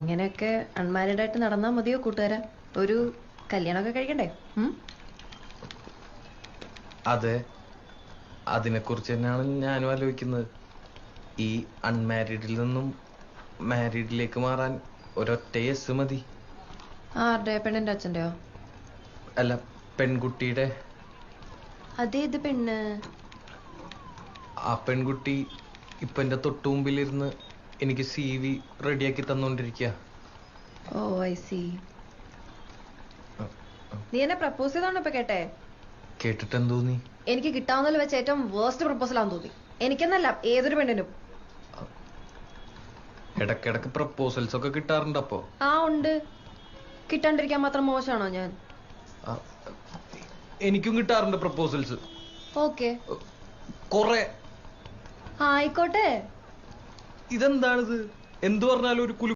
ഇങ്ങനെയൊക്കെ അൺമാരീഡ് ആയിട്ട് നടന്നാൽ മതിയോ കൂട്ടുകാരാ? ഒരു കല്യാണമൊക്കെ കഴിക്കണ്ടേ? അതെ, അതിനെക്കുറിച്ച് തന്നെയാണ് ഞാനും ആലോചിക്കുന്നത്. ഈ അൺമാരീഡിൽ നിന്നും മാരീഡിലേക്ക് മാറാൻ ഒരൊറ്റ യെസ് മതി. ആരുടെ? പെണ്ണിന്റെ അച്ഛൻ്റെയോ? അല്ല, പെൺകുട്ടിയുടെ. അതേത് പെണ്ണ്? ആ പെൺകുട്ടി ഇപ്പൊ എന്റെ തൊട്ടു മുമ്പിലിരുന്ന് എനിക്ക് CV റെഡിയാക്കി തന്നോണ്ടിരിക്കുക. ഓ ഐ സി. നീ എന്നെ പ്രപ്പോസ് ചെയ്തോണ്ട് ഇപ്പൊ കേട്ടെ? കേട്ടിട്ടെന്ത് തോന്നി? എനിക്ക് കിട്ടാവുന്നതിൽ വെച്ച് ഏറ്റവും വേസ്റ്റ് പ്രപ്പോസൽ ആണെന്ന് തോന്നി. എനിക്കെന്നല്ല, ഏതൊരു പെണ്ണിനും. ഇടക്കിടക്ക് പ്രപ്പോസൽസ് ഒക്കെ കിട്ടാറുണ്ട്. അപ്പോ ആ ഉണ്ട്. കിട്ടാണ്ടിരിക്കാൻ മാത്രം മോശമാണോ ഞാൻ? എനിക്കും കിട്ടാറുണ്ട് പ്രപ്പോസൽസ്. ഓക്കെ, കൊറേ. ആയിക്കോട്ടെ. ഇതെന്താണിത്? എന്തു പറഞ്ഞാലും ഒരു